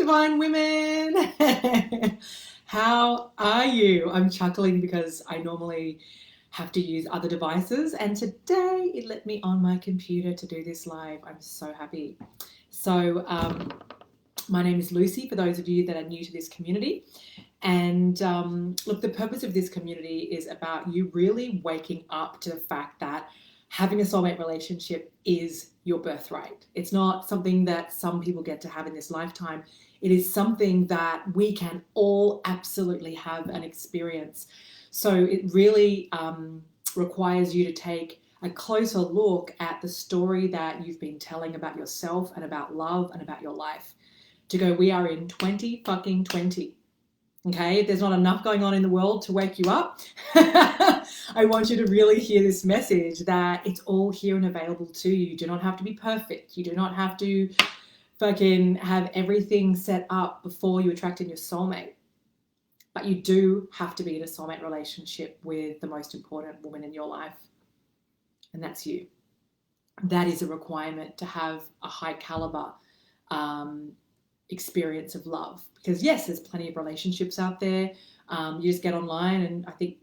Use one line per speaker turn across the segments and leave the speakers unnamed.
divine women. How are you? I'm chuckling because I normally have to use other devices, and today it let me on my computer to do this live. I'm so happy. So, my name is Lucy, for those of you that are new to this community. And look, the purpose of this community is about you really waking up to the fact that having a soulmate relationship is your birthright. It's not something that some people get to have in this lifetime. It is something that we can all absolutely have and experience. So it really requires you to take a closer look at the story that you've been telling about yourself and about love and about your life. To go, we are in 20 fucking 20. Okay, there's not enough going on in the world to wake you up. I want you to really hear this message that it's all here and available to you. You do not have to be perfect. You do not have to fucking have everything set up before you attract in your soulmate. But you do have to be in a soulmate relationship with the most important woman in your life. And that's you. That is a requirement to have a high caliber experience of love, because yes, there's plenty of relationships out there. You just get online and I think,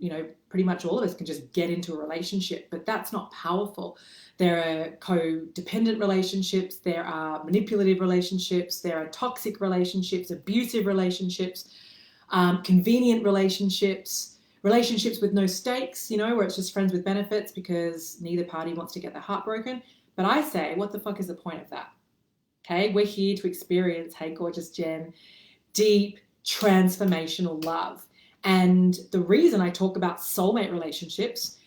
pretty much all of us can just get into a relationship, but that's not powerful. There are codependent relationships, there are manipulative relationships, there are toxic relationships, abusive relationships, convenient relationships, relationships with no stakes, where it's just friends with benefits because neither party wants to get their heart broken. But I say, what the fuck is the point of that? Okay, we're here to experience, hey, gorgeous Jen, deep transformational love. And the reason I talk about soulmate relationships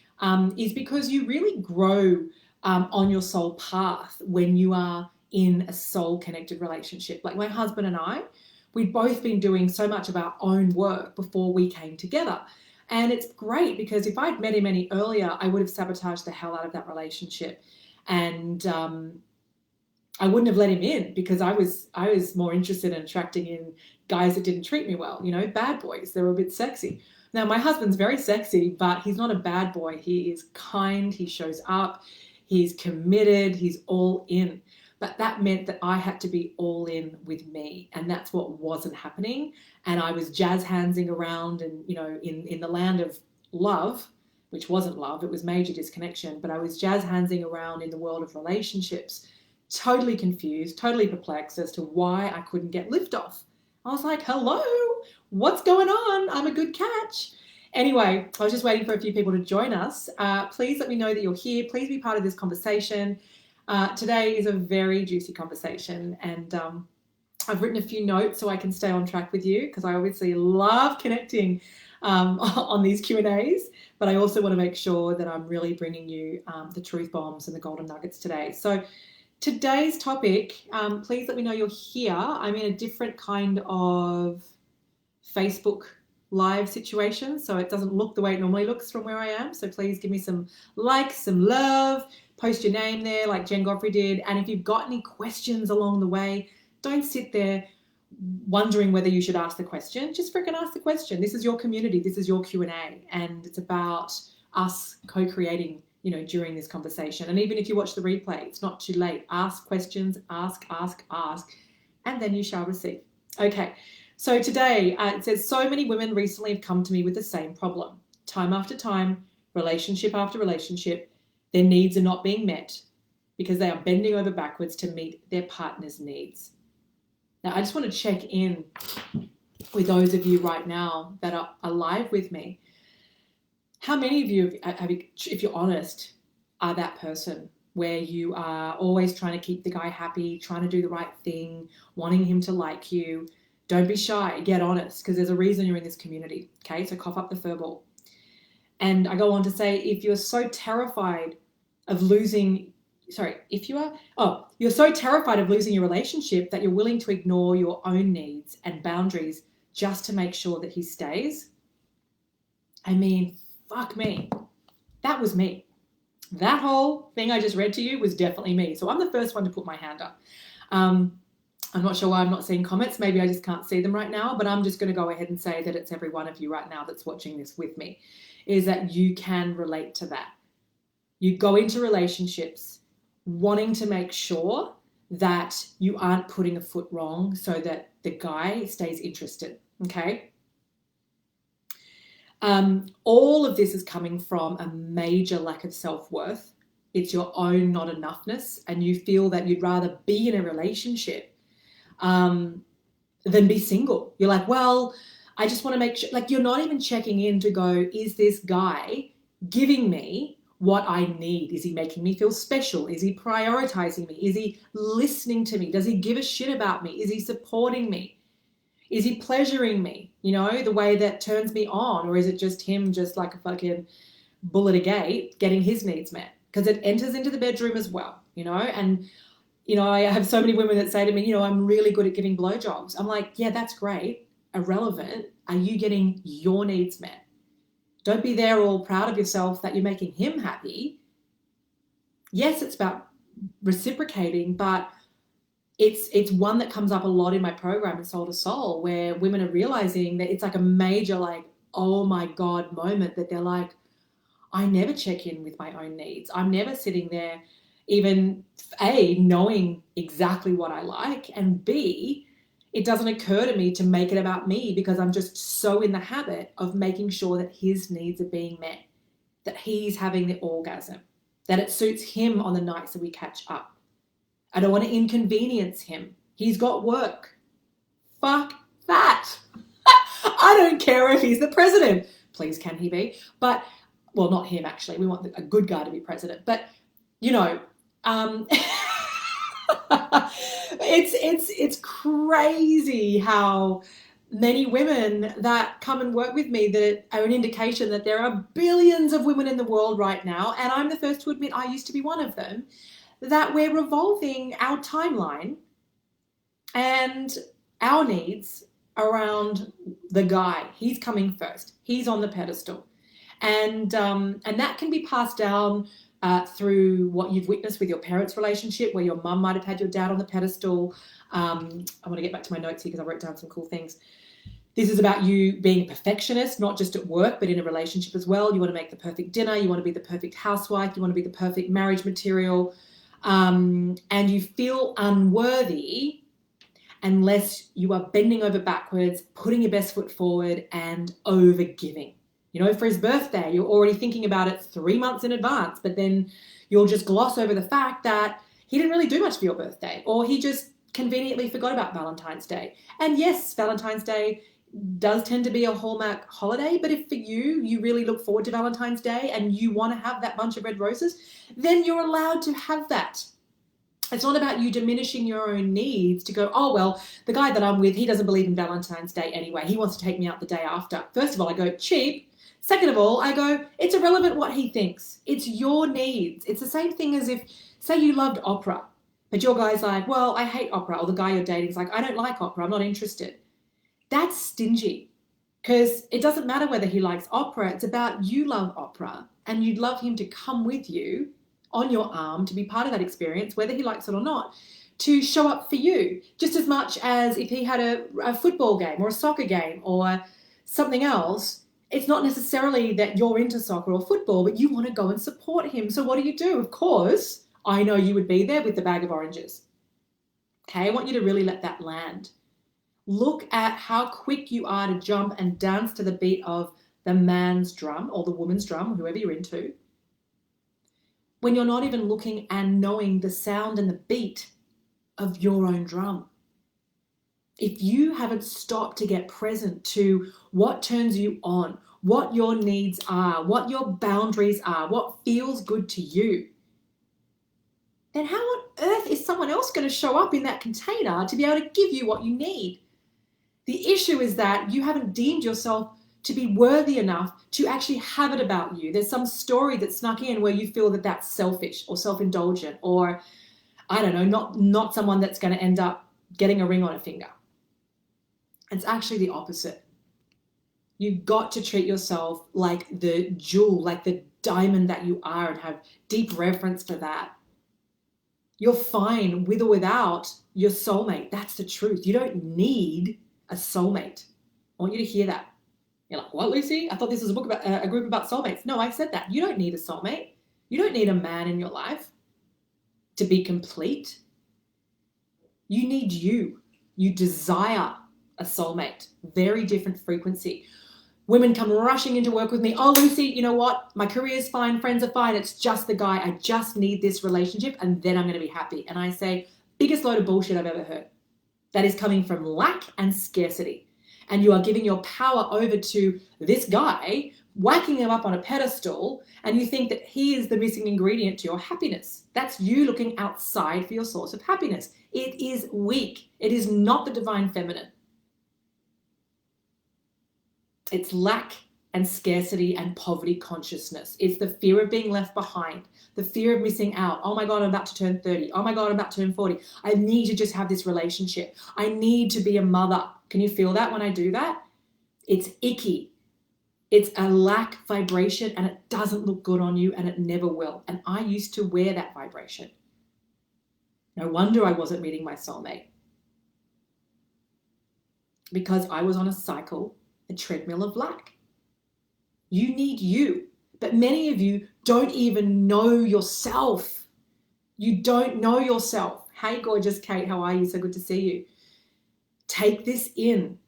is because you really grow on your soul path when you are in a soul-connected relationship. Like my husband and I, we'd both been doing so much of our own work before we came together. And it's great because if I'd met him any earlier, I would have sabotaged the hell out of that relationship. And I wouldn't have let him in because I was more interested in attracting in guys that didn't treat me well, bad boys. They were a bit sexy. Now, my husband's very sexy, but he's not a bad boy. He is kind. He shows up. He's committed. He's all in. But that meant that I had to be all in with me. And that's what wasn't happening. And I was jazz handsing around and, in the land of love, which wasn't love. It was major disconnection. But I was jazz handsing around in the world of relationships, totally confused, totally perplexed as to why I couldn't get liftoff. I was like, hello, what's going on? I'm a good catch. Anyway, I was just waiting for a few people to join us. Please let me know that you're here. Please be part of this conversation. Today is a very juicy conversation, and I've written a few notes so I can stay on track with you because I obviously love connecting on these Q&As, but I also want to make sure that I'm really bringing you the truth bombs and the golden nuggets today. So today's topic, please let me know you're here. I'm in a different kind of Facebook live situation, so it doesn't look the way it normally looks from where I am. So please give me some likes, some love, post your name there like Jen Godfrey did. And if you've got any questions along the way, don't sit there wondering whether you should ask the question. Just freaking ask the question. This is your community. This is your Q&A. And it's about us co-creating during this conversation. And even if you watch the replay, it's not too late. Ask questions, ask, and then you shall receive. Okay, so today it says, so many women recently have come to me with the same problem. Time after time, relationship after relationship, their needs are not being met because they are bending over backwards to meet their partner's needs. Now, I just want to check in with those of you right now that are alive with me. How many of you, if you're honest, are that person where you are always trying to keep the guy happy, trying to do the right thing, wanting him to like you? Don't be shy. Get honest, because there's a reason you're in this community. Okay, so cough up the fur ball. And I go on to say, if you're so terrified of losing, you're so terrified of losing your relationship that you're willing to ignore your own needs and boundaries just to make sure that he stays. I mean, fuck me. That was me. That whole thing I just read to you was definitely me. So I'm the first one to put my hand up. I'm not sure why I'm not seeing comments. Maybe I just can't see them right now, but I'm just going to go ahead and say that it's every one of you right now that's watching this with me, is that you can relate to that. You go into relationships wanting to make sure that you aren't putting a foot wrong so that the guy stays interested. Okay. All of this is coming from a major lack of self-worth. It's your own not enoughness, and you feel that you'd rather be in a relationship than be single. You're like, well, I just want to make sure, like, you're not even checking in to go, is this guy giving me what I need? Is he making me feel special? Is he prioritizing me? Is he listening to me? Does he give a shit about me? Is he supporting me? Is he pleasuring me, the way that turns me on? Or is it just him, just like a fucking bull at a gate, getting his needs met? Because it enters into the bedroom as well, and I have so many women that say to me, I'm really good at giving blowjobs. I'm like, yeah, that's great. Irrelevant. Are you getting your needs met? Don't be there all proud of yourself that you're making him happy. Yes, it's about reciprocating, but it's one that comes up a lot in my program in Soul to Soul, where women are realizing that it's like a major, like, oh my God moment, that they're like, I never check in with my own needs. I'm never sitting there even A, knowing exactly what I like, and B, it doesn't occur to me to make it about me because I'm just so in the habit of making sure that his needs are being met, that he's having the orgasm, that it suits him on the nights that we catch up. I don't want to inconvenience him. He's got work. Fuck that. I don't care if he's the president. Please, can he be? But, well, not him, actually. We want a good guy to be president. But, it's crazy how many women that come and work with me that are an indication that there are billions of women in the world right now, and I'm the first to admit I used to be one of them, that we're revolving our timeline and our needs around the guy. He's coming first. He's on the pedestal. And that can be passed down through what you've witnessed with your parents' relationship, where your mum might have had your dad on the pedestal. I want to get back to my notes here because I wrote down some cool things. This is about you being a perfectionist, not just at work, but in a relationship as well. You want to make the perfect dinner. You want to be the perfect housewife. You want to be the perfect marriage material. And you feel unworthy unless you are bending over backwards, putting your best foot forward, and over-giving. For his birthday, you're already thinking about it 3 months in advance, but then you'll just gloss over the fact that he didn't really do much for your birthday, or he just conveniently forgot about Valentine's Day. And yes, Valentine's Day does tend to be a hallmark holiday, but if for you really look forward to Valentine's Day and you want to have that bunch of red roses, then you're allowed to have that. It's not about you diminishing your own needs to go, oh, well, the guy that I'm with, he doesn't believe in Valentine's Day anyway. He wants to take me out the day after. First of all, I go, cheap. Second of all, I go, it's irrelevant what he thinks. It's your needs. It's the same thing as if, say you loved opera, but your guy's like, well, I hate opera. Or the guy you're dating is like, I don't like opera. I'm not interested. That's stingy, because it doesn't matter whether he likes opera. It's about you love opera and you'd love him to come with you on your arm to be part of that experience, whether he likes it or not, to show up for you, just as much as if he had a football game or a soccer game or something else. It's not necessarily that you're into soccer or football, but you want to go and support him. So what do? Of course, I know you would be there with the bag of oranges. Okay, I want you to really let that land. Look at how quick you are to jump and dance to the beat of the man's drum or the woman's drum, whoever you're into, when you're not even looking and knowing the sound and the beat of your own drum. If you haven't stopped to get present to what turns you on, what your needs are, what your boundaries are, what feels good to you, then how on earth is someone else going to show up in that container to be able to give you what you need? The issue is that you haven't deemed yourself to be worthy enough to actually have it about you. There's some story that snuck in where you feel that that's selfish or self-indulgent, or I don't know, not someone that's going to end up getting a ring on a finger. It's actually the opposite. You've got to treat yourself like the jewel, like the diamond that you are, and have deep reverence for that. You're fine with or without your soulmate. That's the truth. You don't need a soulmate. I want you to hear that. You're like, what, Lucy? I thought this was a book about a group about soulmates. No, I said that. You don't need a soulmate. You don't need a man in your life to be complete. You need you. You desire a soulmate. Very different frequency. Women come rushing into work with me. Oh, Lucy, you know what? My career's fine. Friends are fine. It's just the guy. I just need this relationship and then I'm going to be happy. And I say, biggest load of bullshit I've ever heard. That is coming from lack and scarcity. And you are giving your power over to this guy, whacking him up on a pedestal, and you think that he is the missing ingredient to your happiness. That's you looking outside for your source of happiness. It is weak. It is not the divine feminine. It's lack and scarcity and poverty consciousness. It's the fear of being left behind, the fear of missing out. Oh my God, I'm about to turn 30. Oh my God, I'm about to turn 40. I need to just have this relationship. I need to be a mother. Can you feel that when I do that? It's icky. It's a lack vibration and it doesn't look good on you and it never will. And I used to wear that vibration. No wonder I wasn't meeting my soulmate. Because I was on a cycle, a treadmill of lack. You need you. But many of you don't even know yourself. You don't know yourself. Hey, gorgeous Kate, how are you? So good to see you. Take this in.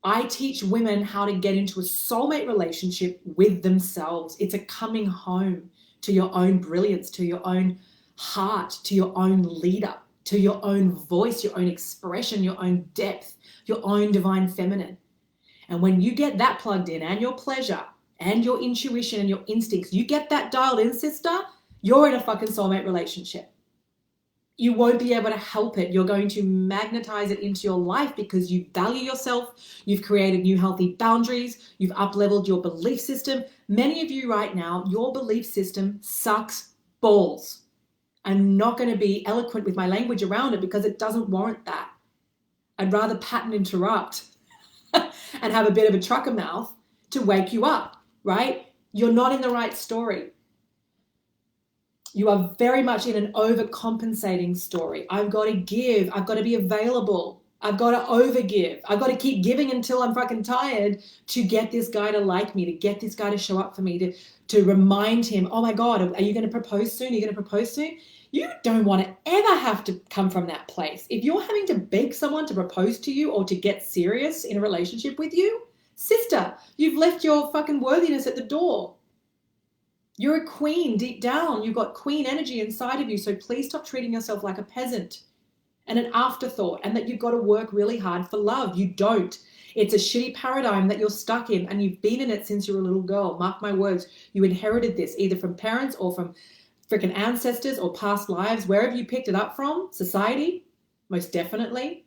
I teach women how to get into a soulmate relationship with themselves. It's a coming home to your own brilliance, to your own heart, to your own leader, to your own voice, your own expression, your own depth, your own divine feminine. And when you get that plugged in and your pleasure and your intuition and your instincts, you get that dialed in, sister, you're in a fucking soulmate relationship. You won't be able to help it. You're going to magnetize it into your life because you value yourself. You've created new healthy boundaries. You've up-leveled your belief system. Many of you right now, your belief system sucks balls. I'm not going to be eloquent with my language around it because it doesn't warrant that. I'd rather pattern interrupt and have a bit of a trucker mouth to wake you up, right? You're not in the right story. You are very much in an overcompensating story. I've got to give. I've got to be available. I've got to overgive. I've got to keep giving until I'm fucking tired to get this guy to like me, to get this guy to show up for me, to remind him, oh my God, are you going to propose soon? Are you going to propose soon? You don't want to ever have to come from that place. If you're having to beg someone to propose to you or to get serious in a relationship with you, sister, you've left your fucking worthiness at the door. You're a queen deep down. You've got queen energy inside of you. So please stop treating yourself like a peasant and an afterthought and that you've got to work really hard for love. You don't. It's a shitty paradigm that you're stuck in and you've been in it since you were a little girl. Mark my words. You inherited this either from parents or from freaking ancestors or past lives, wherever you picked it up from, society, most definitely.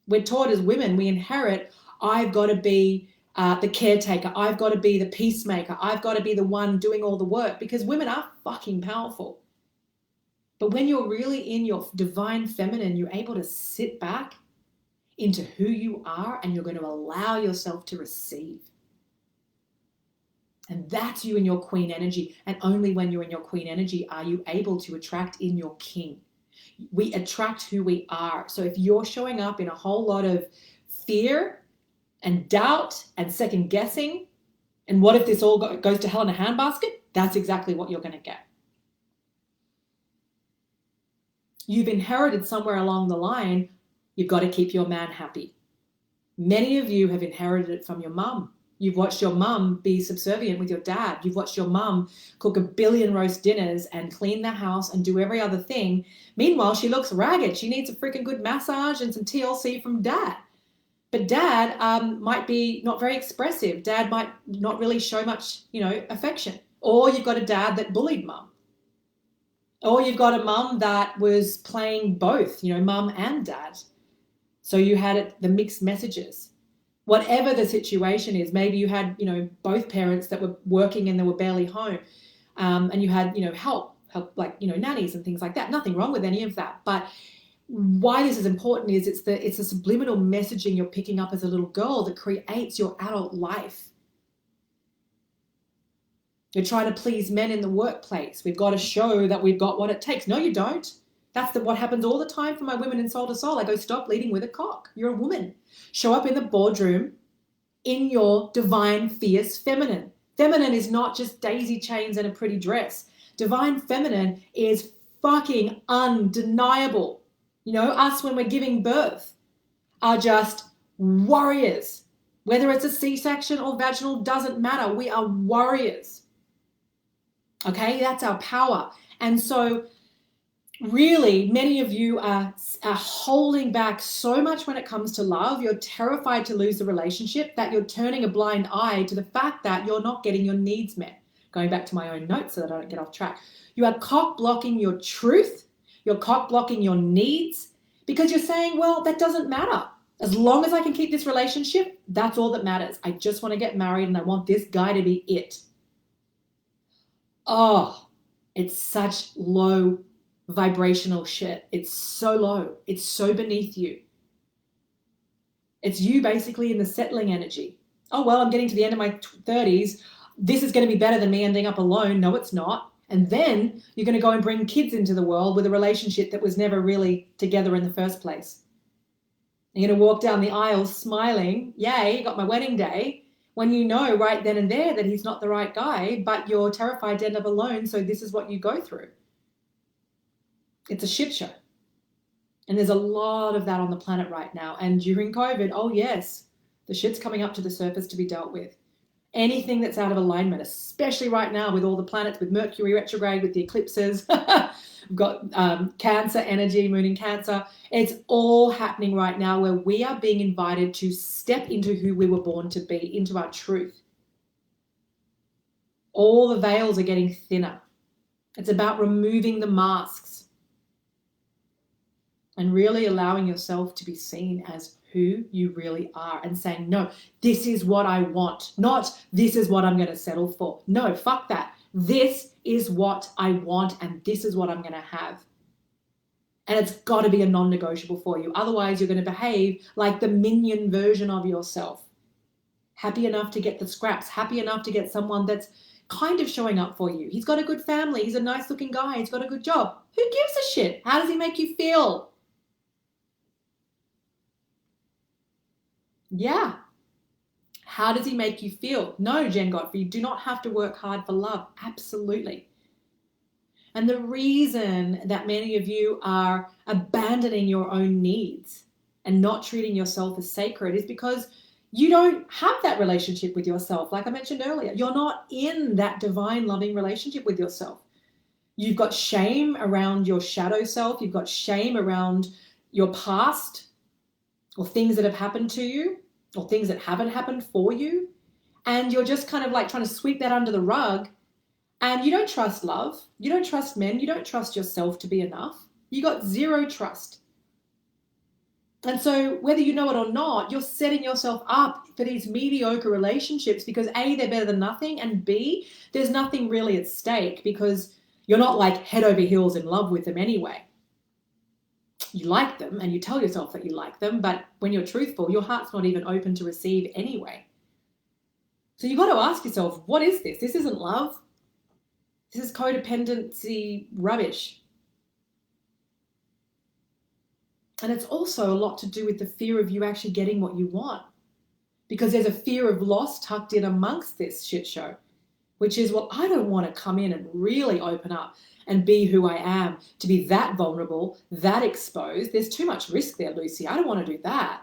We're taught as women, we inherit, I've got to be the caretaker. I've got to be the peacemaker. I've got to be the one doing all the work because women are fucking powerful. But when you're really in your divine feminine, you're able to sit back into who you are and you're going to allow yourself to receive. And that's you in your queen energy. And only when you're in your queen energy are you able to attract in your king. We attract who we are. So if you're showing up in a whole lot of fear and doubt and second guessing, and what if this all goes to hell in a handbasket? That's exactly what you're going to get. You've inherited somewhere along the line, you've got to keep your man happy. Many of you have inherited it from your mum. You've watched your mum be subservient with your dad. You've watched your mum cook a billion roast dinners and clean the house and do every other thing. Meanwhile, she looks ragged. She needs a freaking good massage and some TLC from dad. But dad might be not very expressive. Dad might not really show much, affection. Or you've got a dad that bullied mum. Or you've got a mum that was playing both, mum and dad. So you had the mixed messages. Whatever the situation is, maybe you had, both parents that were working and they were barely home. And you had, help like, nannies and things like that. Nothing wrong with any of that. But why this is important is it's the subliminal messaging you're picking up as a little girl that creates your adult life. You're trying to please men in the workplace. We've got to show that we've got what it takes. No, you don't. That's what happens all the time for my women in Soul to Soul. I go, stop leading with a cock. You're a woman. Show up in the boardroom in your divine, fierce feminine. Feminine is not just daisy chains and a pretty dress. Divine feminine is fucking undeniable. Us when we're giving birth are just warriors. Whether it's a C-section or vaginal, doesn't matter. We are warriors. Okay, that's our power. And so really, many of you are holding back so much when it comes to love. You're terrified to lose the relationship that you're turning a blind eye to the fact that you're not getting your needs met. Going back to my own notes so that I don't get off track. You are cock blocking your truth. You're cock blocking your needs because you're saying, well, that doesn't matter. As long as I can keep this relationship, that's all that matters. I just want to get married and I want this guy to be it. Oh, it's such low vibrational shit. It's so low. It's so beneath you. It's you basically in the settling energy. Oh, well, I'm getting to the end of my 30s. This is going to be better than me ending up alone. No, it's not. And then you're going to go and bring kids into the world with a relationship that was never really together in the first place. You're going to walk down the aisle smiling, yay, got my wedding day, when you know right then and there that he's not the right guy, but you're terrified to end up alone, so this is what you go through. It's a shit show. And there's a lot of that on the planet right now. And during COVID, oh yes, the shit's coming up to the surface to be dealt with. Anything that's out of alignment, especially right now with all the planets, with Mercury retrograde, with the eclipses, we've got Cancer energy, moon in Cancer. It's all happening right now where we are being invited to step into who we were born to be, into our truth. All the veils are getting thinner. It's about removing the masks and really allowing yourself to be seen as who you really are and saying, no, this is what I want, not this is what I'm going to settle for. No, fuck that. This is what I want and this is what I'm going to have. And it's got to be a non-negotiable for you. Otherwise, you're going to behave like the minion version of yourself. Happy enough to get the scraps, happy enough to get someone that's kind of showing up for you. He's got a good family. He's a nice looking guy. He's got a good job. Who gives a shit? How does he make you feel? Yeah. How does he make you feel? No, Jen Godfrey, you do not have to work hard for love. Absolutely. And the reason that many of you are abandoning your own needs and not treating yourself as sacred is because you don't have that relationship with yourself. Like I mentioned earlier, you're not in that divine loving relationship with yourself. You've got shame around your shadow self. You've got shame around your past or things that have happened to you or things that haven't happened for you. And you're just kind of like trying to sweep that under the rug. And you don't trust love. You don't trust men. You don't trust yourself to be enough. You got zero trust. And so whether you know it or not, you're setting yourself up for these mediocre relationships because A, they're better than nothing, and B, there's nothing really at stake because you're not like head over heels in love with them anyway. You like them and you tell yourself that you like them, but when you're truthful, your heart's not even open to receive anyway. So you've got to ask yourself, what is this? This isn't love. This is codependency rubbish. And it's also a lot to do with the fear of you actually getting what you want. Because there's a fear of loss tucked in amongst this shit show, which is, well, I don't want to come in and really open up and be who I am, to be that vulnerable, that exposed. There's too much risk there, Lucy. I don't want to do that.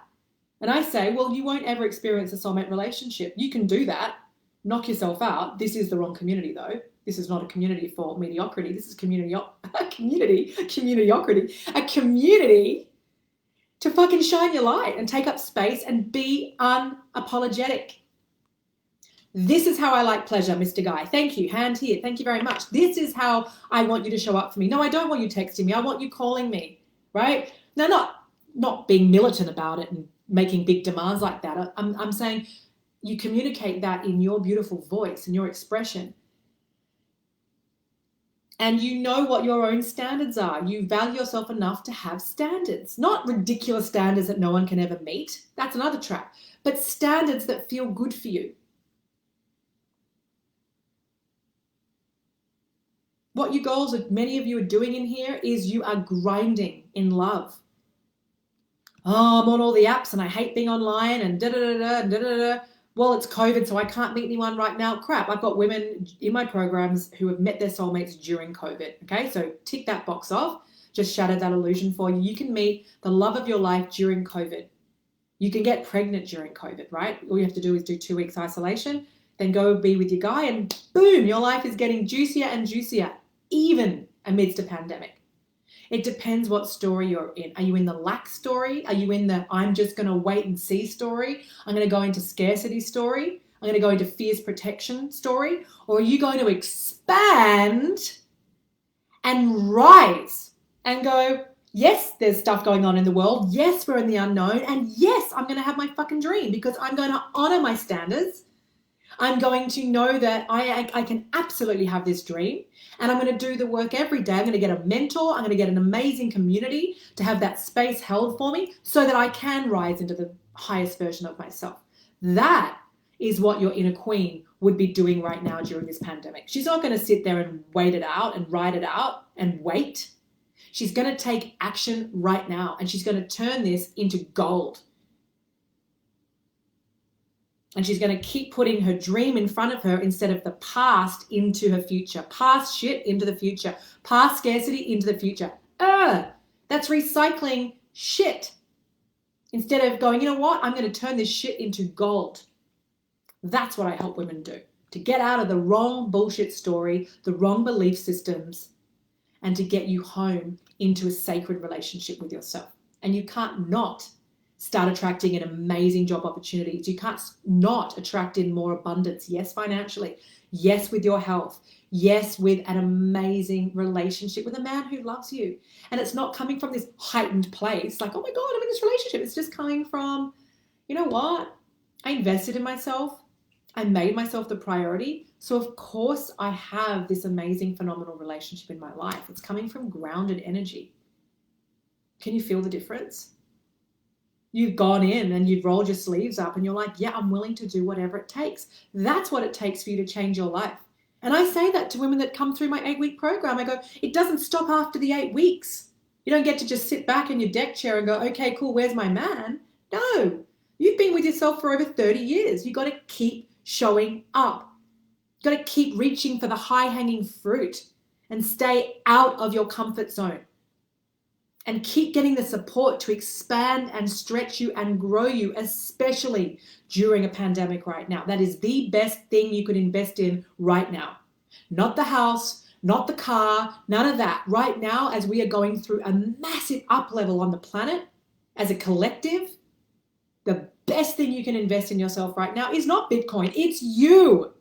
And I say, well, you won't ever experience a soulmate relationship. You can do that. Knock yourself out. This is the wrong community, though. This is not a community for mediocrity. This is a community to fucking shine your light and take up space and be unapologetic. This is how I like pleasure, Mr. Guy. Thank you. Hand here. Thank you very much. This is how I want you to show up for me. No, I don't want you texting me. I want you calling me, right? Now, not being militant about it and making big demands like that. I'm saying you communicate that in your beautiful voice and your expression. And you know what your own standards are. You value yourself enough to have standards, not ridiculous standards that no one can ever meet. That's another trap, but standards that feel good for you. What you goals that many of you are doing in here is you are grinding in love. Oh, I'm on all the apps and I hate being online and da-da-da-da and da-da-da. Well, it's COVID, so I can't meet anyone right now. Crap, I've got women in my programs who have met their soulmates during COVID. Okay, so tick that box off. just shattered that illusion for you. You can meet the love of your life during COVID. You can get pregnant during COVID, right? All you have to do is do 2 weeks isolation, then go be with your guy, and boom, your life is getting juicier and juicier, even amidst a pandemic. It depends what story you're in. Are you in the lack story? Are you in the I'm just going to wait and see story? I'm going to go into scarcity story. I'm going to go into fierce protection story. Or are you going to expand and rise and go, yes, there's stuff going on in the world. Yes, we're in the unknown. And yes, I'm going to have my fucking dream because I'm going to honor my standards. I'm going to know that I can absolutely have this dream, and I'm going to do the work every day. I'm going to get a mentor. I'm going to get an amazing community to have that space held for me so that I can rise into the highest version of myself. That is what your inner queen would be doing right now during this pandemic. She's not going to sit there and wait it out and ride it out and wait. She's going to take action right now, and she's going to turn this into gold. And she's going to keep putting her dream in front of her instead of the past into her future. Past shit into the future. Past scarcity into the future. That's recycling shit. Instead of going, you know what? I'm going to turn this shit into gold. That's what I help women do. To get out of the wrong bullshit story, the wrong belief systems, and to get you home into a sacred relationship with yourself. And you can't not start attracting in amazing job opportunities. You can't not attract in more abundance. Yes, financially. Yes, with your health. Yes, with an amazing relationship with a man who loves you. And it's not coming from this heightened place like, oh my God, I'm in this relationship. It's just coming from, you know what? I invested in myself. I made myself the priority. So of course I have this amazing, phenomenal relationship in my life. It's coming from grounded energy. Can you feel the difference? You've gone in and you've rolled your sleeves up and you're like, yeah, I'm willing to do whatever it takes. That's what it takes for you to change your life. And I say that to women that come through my 8-week program. I go, it doesn't stop after the 8 weeks. You don't get to just sit back in your deck chair and go, okay, cool, where's my man? No, you've been with yourself for over 30 years. You've got to keep showing up. You've got to keep reaching for the high-hanging fruit and stay out of your comfort zone. And keep getting the support to expand and stretch you and grow you, especially during a pandemic right now. That is the best thing you could invest in right now. Not the house, not the car, none of that. Right now, as we are going through a massive up level on the planet, as a collective, the best thing you can invest in yourself right now is not Bitcoin, it's you.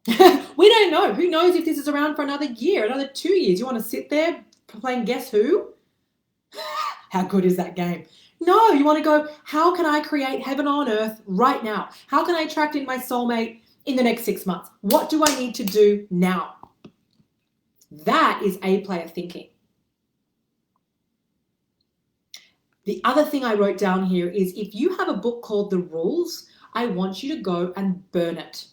We don't know. Who knows if this is around for another year, another 2 years? You want to sit there playing Guess Who? How good is that game? No, you want to go, how can I create heaven on earth right now? How can I attract in my soulmate in the next 6 months? What do I need to do now? That is A-player thinking. The other thing I wrote down here is if you have a book called The Rules, I want you to go and burn it.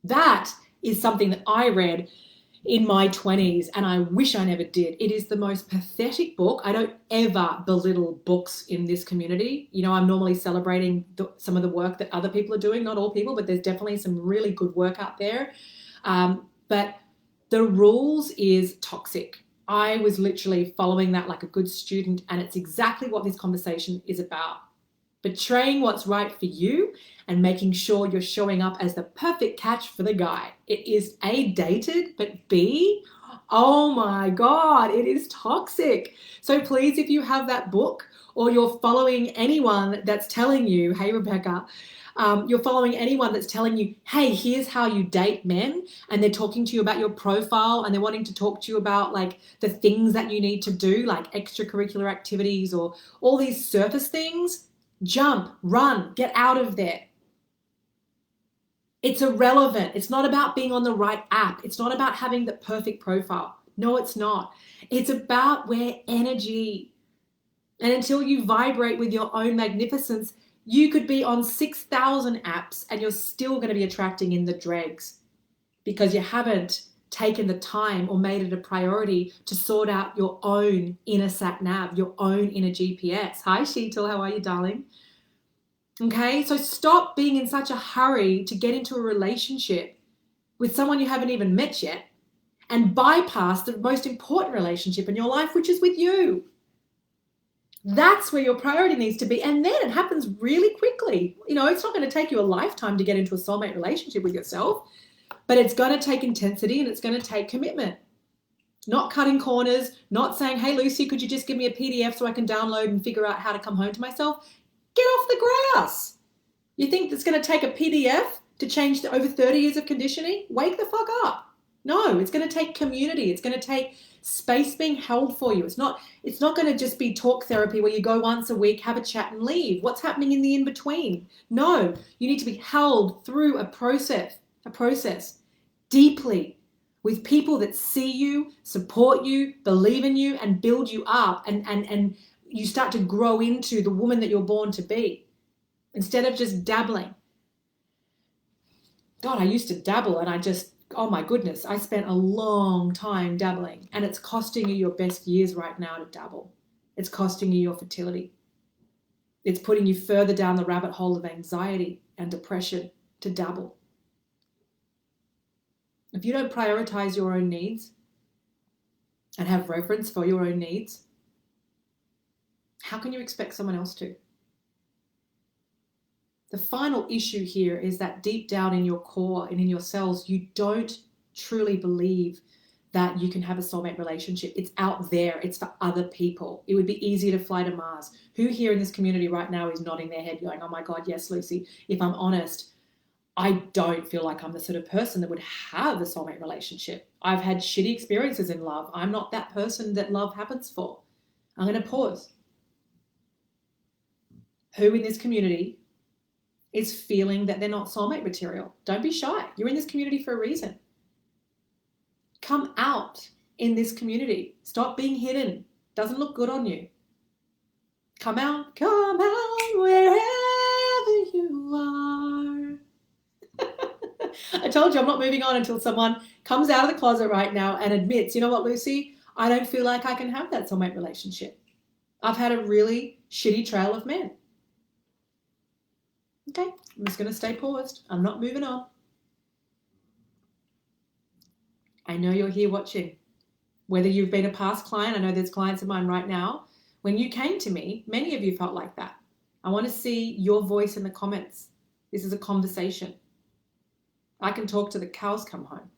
That is something that I read in my 20s and I wish I never did. It is the most pathetic book. I don't ever belittle books in this community. You know, I'm normally celebrating some of the work that other people are doing, not all people, but there's definitely some really good work out there. But The Rules is toxic. I was literally following that like a good student, and it's exactly what this conversation is about. Betraying what's right for you and making sure you're showing up as the perfect catch for the guy. It is A, dated, but B, oh my God, it is toxic. So please, if you have that book or you're following anyone that's telling you, hey, Rebecca, you're following anyone that's telling you, hey, here's how you date men, and they're talking to you about your profile and they're wanting to talk to you about like the things that you need to do, like extracurricular activities or all these surface things, jump, run, get out of there. It's irrelevant. It's not about being on the right app. It's not about having the perfect profile. No, it's not. It's about where energy. And until you vibrate with your own magnificence, you could be on 6,000 apps and you're still going to be attracting in the dregs because you haven't taken the time or made it a priority to sort out your own inner sat nav, your own inner GPS. Hi, Sheetal. How are you, darling? Okay, so stop being in such a hurry to get into a relationship with someone you haven't even met yet and bypass the most important relationship in your life, which is with you. That's where your priority needs to be. And then it happens really quickly. You know, it's not going to take you a lifetime to get into a soulmate relationship with yourself, but it's going to take intensity and it's going to take commitment. Not cutting corners, not saying, hey, Lucy, could you just give me a PDF so I can download and figure out how to come home to myself? Get off the grass. You think it's going to take a PDF to change the over 30 years of conditioning? Wake the fuck up. No, it's going to take community. It's going to take space being held for you. It's not going to just be talk therapy where you go once a week, have a chat and leave. What's happening in the in-between? No, you need to be held through a process deeply with people that see you, support you, believe in you, and build you up, and you start to grow into the woman that you're born to be instead of just dabbling. God, I used to dabble and oh my goodness, I spent a long time dabbling, and it's costing you your best years right now to dabble. It's costing you your fertility. It's putting you further down the rabbit hole of anxiety and depression to dabble. If you don't prioritize your own needs and have reverence for your own needs, how can you expect someone else to? The final issue here is that deep down in your core and in your cells, you don't truly believe that you can have a soulmate relationship. It's out there. It's for other people. It would be easier to fly to Mars. Who here in this community right now is nodding their head going, oh my God, yes, Lucy, if I'm honest, I don't feel like I'm the sort of person that would have a soulmate relationship. I've had shitty experiences in love. I'm not that person that love happens for. I'm going to pause. Who in this community is feeling that they're not soulmate material? Don't be shy. You're in this community for a reason. Come out in this community. Stop being hidden. Doesn't look good on you. Come out wherever you are. I told you I'm not moving on until someone comes out of the closet right now and admits, you know what, Lucy, I don't feel like I can have that soulmate relationship. I've had a really shitty trail of men. Okay, I'm just going to stay paused. I'm not moving on. I know you're here watching. Whether you've been a past client, I know there's clients of mine right now. When you came to me, many of you felt like that. I want to see your voice in the comments. This is a conversation. I can talk to the cows come home,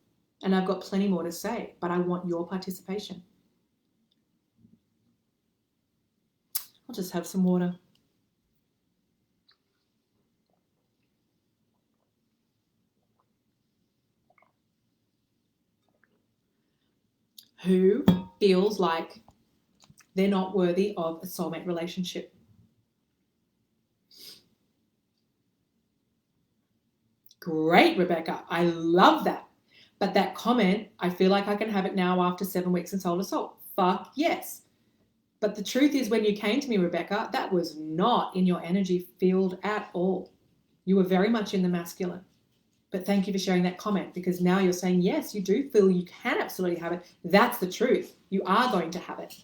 and I've got plenty more to say, but I want your participation. I'll just have some water. Who feels like they're not worthy of a soulmate relationship? Great, Rebecca. I love that. But that comment, I feel like I can have it now after 7 weeks in Soul to Soul. Fuck yes. But the truth is, when you came to me, Rebecca, that was not in your energy field at all. You were very much in the masculine. But thank you for sharing that comment, because now you're saying, yes, you do feel you can absolutely have it. That's the truth. You are going to have it.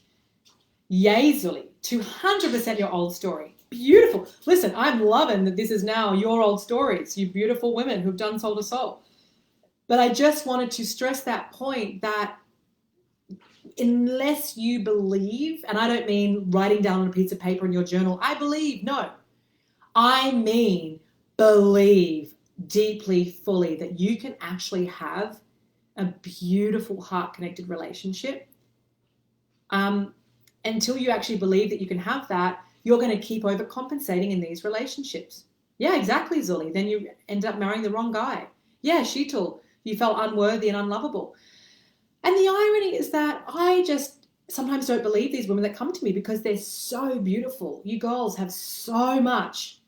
Yay, Zuli. 200% your old story. Beautiful. Listen, I'm loving that this is now your old stories, you beautiful women who've done Soul to Soul. But I just wanted to stress that point that unless you believe, and I don't mean writing down on a piece of paper in your journal, I believe, no. I mean believe deeply, fully that you can actually have a beautiful heart-connected relationship. Until you actually believe that you can have that, you're going to keep overcompensating in these relationships. Yeah, exactly, Zuli. Then you end up marrying the wrong guy. Yeah, Sheetal, you felt unworthy and unlovable. And the irony is that I just sometimes don't believe these women that come to me because they're so beautiful. You girls have so much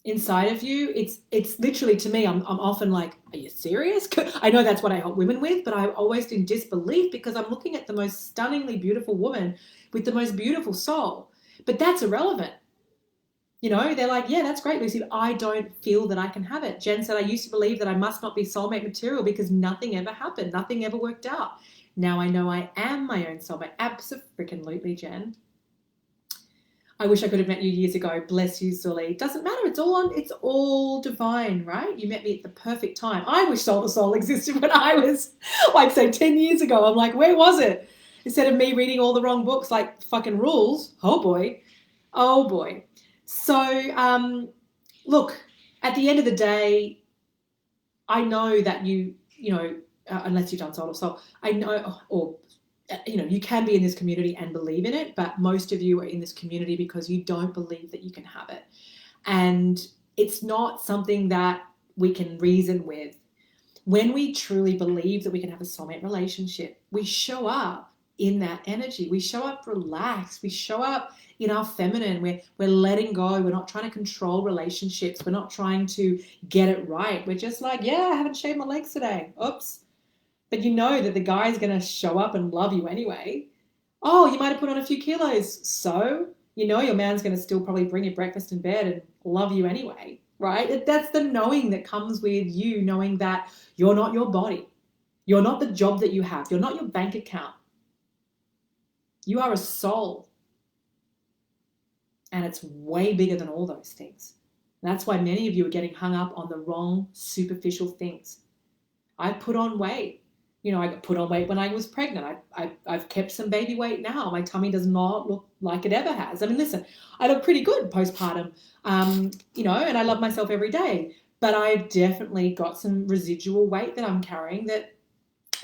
inside of you. It's literally, to me, I'm often like, are you serious? I know that's what I help women with, but I'm always in disbelief because I'm looking at the most stunningly beautiful woman with the most beautiful soul. But that's irrelevant. You know, they're like, yeah, that's great, Lucy, but I don't feel that I can have it. Jen said, I used to believe that I must not be soulmate material because nothing ever happened. Nothing ever worked out. Now I know I am my own soulmate. Absolutely, Jen. I wish I could have met you years ago. Bless you, Sully. Doesn't matter. It's all divine, right? You met me at the perfect time. I wish Soul to Soul existed when I was like, say, 10 years ago. I'm like, where was it? Instead of me reading all the wrong books like fucking Rules. Oh boy. Oh boy. So, look, at the end of the day, I know that unless you've done Soul to Soul, I know, or you can be in this community and believe in it, but most of you are in this community because you don't believe that you can have it. And it's not something that we can reason with. When we truly believe that we can have a soulmate relationship, we show up in that energy. We show up relaxed. We show up in our feminine. We're letting go. We're not trying to control relationships. We're not trying to get it right. We're just like, yeah, I haven't shaved my legs today. Oops. But you know that the guy's going to show up and love you anyway. Oh, you might have put on a few kilos. So, your man's going to still probably bring you breakfast in bed and love you anyway, right? That's the knowing that comes with you knowing that you're not your body. You're not the job that you have. You're not your bank account. You are a soul. And it's way bigger than all those things. That's why many of you are getting hung up on the wrong superficial things. I put on weight. I got put on weight when I was pregnant. I've kept some baby weight now. My tummy does not look like it ever has. I mean, listen, I look pretty good postpartum, and I love myself every day. But I've definitely got some residual weight that I'm carrying that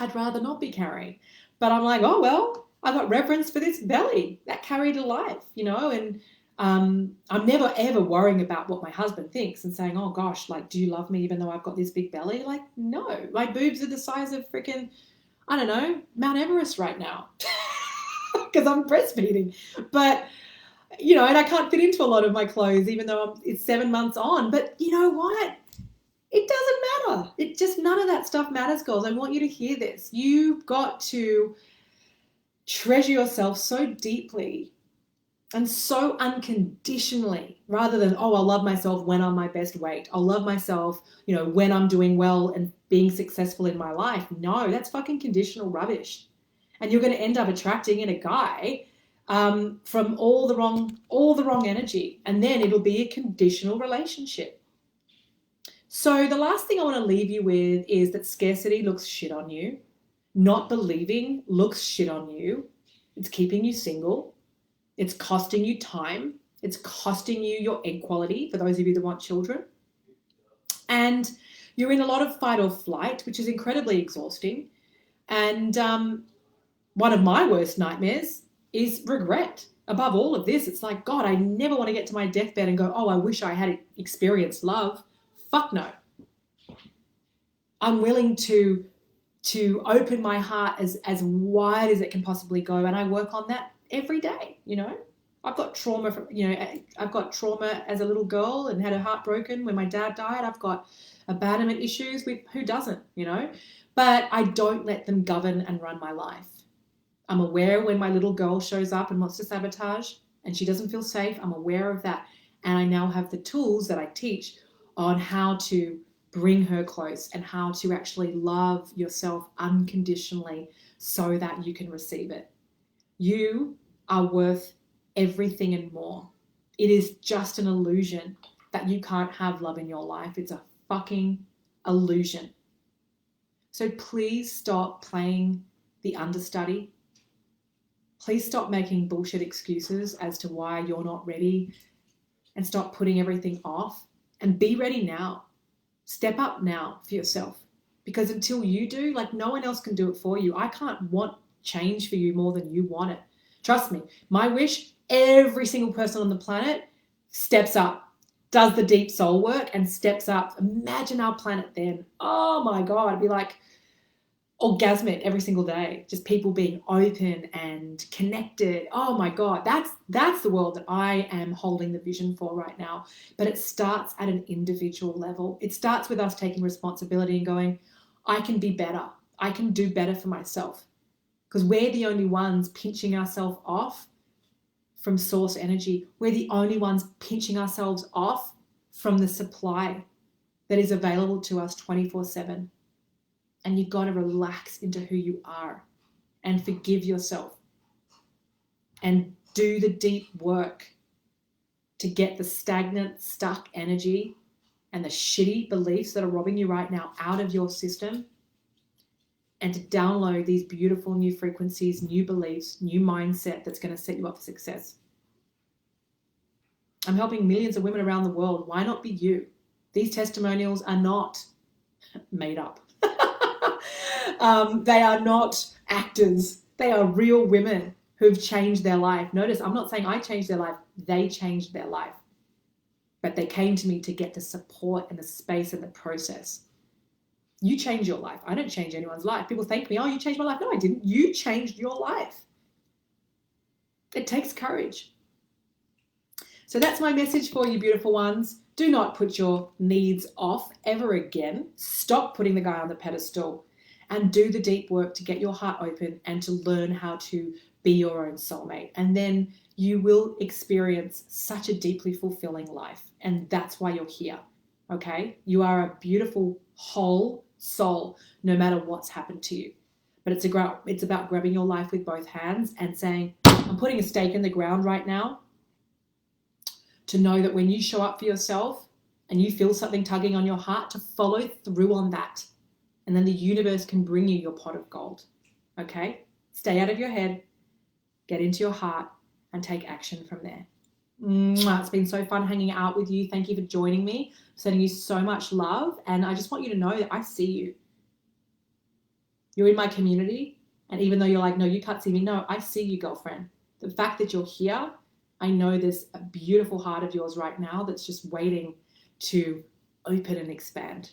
I'd rather not be carrying. But I'm like, oh, well, I got reverence for this belly. That carried a life, and I'm never, ever worrying about what my husband thinks and saying, oh, gosh, like, do you love me even though I've got this big belly? Like, no. My boobs are the size of freaking, I don't know, Mount Everest right now because I'm breastfeeding. But, and I can't fit into a lot of my clothes even though it's 7 months on. But you know what? It doesn't matter. It just, none of that stuff matters, girls. I want you to hear this. You've got to treasure yourself so deeply and so unconditionally, rather than, oh, I'll love myself when I'm my best weight. I'll love myself, when I'm doing well and being successful in my life. No, that's fucking conditional rubbish. And you're going to end up attracting in a guy from all the wrong energy. And then it'll be a conditional relationship. So the last thing I want to leave you with is that scarcity looks shit on you. Not believing looks shit on you. It's keeping you single. It's costing you time. It's costing you your egg quality, for those of you that want children. And you're in a lot of fight or flight, which is incredibly exhausting. And one of my worst nightmares is regret. Above all of this, it's like, God, I never want to get to my deathbed and go, oh, I wish I had experienced love. Fuck no. I'm willing to open my heart as wide as it can possibly go. And I work on that every day. I've got trauma from, I've got trauma as a little girl and had her heart broken when my dad died. I've got abandonment issues with who doesn't, but I don't let them govern and run my life. I'm aware when my little girl shows up and wants to sabotage and she doesn't feel safe. I'm aware of that. And I now have the tools that I teach on how to bring her close and how to actually love yourself unconditionally so that you can receive it. You are worth everything and more. It is just an illusion that you can't have love in your life. It's a fucking illusion. So please stop playing the understudy. Please stop making bullshit excuses as to why you're not ready and stop putting everything off and be ready now. Step up now for yourself, because until you do, like, no one else can do it for you. I can't want change for you more than you want it. Trust me, my wish, every single person on the planet steps up, does the deep soul work and steps up. Imagine our planet then. Oh my God, it'd be like orgasmic every single day. Just people being open and connected. Oh my God, that's the world that I am holding the vision for right now. But it starts at an individual level. It starts with us taking responsibility and going, I can be better. I can do better for myself. Because we're the only ones pinching ourselves off from source energy. We're the only ones pinching ourselves off from the supply that is available to us 24/7. And you've got to relax into who you are and forgive yourself and do the deep work to get the stagnant, stuck energy and the shitty beliefs that are robbing you right now out of your system, and to download these beautiful new frequencies, new beliefs, new mindset that's going to set you up for success. I'm helping millions of women around the world. Why not be you? These testimonials are not made up. They are not actors. They are real women who've changed their life. Notice, I'm not saying I changed their life. They changed their life. But they came to me to get the support and the space and the process. You change your life. I don't change anyone's life. People thank me, oh, you changed my life. No, I didn't. You changed your life. It takes courage. So that's my message for you, beautiful ones. Do not put your needs off ever again. Stop putting the guy on the pedestal and do the deep work to get your heart open and to learn how to be your own soulmate. And then you will experience such a deeply fulfilling life. And that's why you're here, okay? You are a beautiful, whole soul, no matter what's happened to you. But it's about grabbing your life with both hands and saying, I'm putting a stake in the ground right now to know that when you show up for yourself and you feel something tugging on your heart, to follow through on that. And then the universe can bring you your pot of gold, okay? Stay out of your head, get into your heart, and take action from there. It's been so fun hanging out with you. Thank you for joining me. I'm sending you so much love. And I just want you to know that I see you. You're in my community. And even though you're like, no, you can't see me. No, I see you, girlfriend. The fact that you're here, I know there's a beautiful heart of yours right now that's just waiting to open and expand.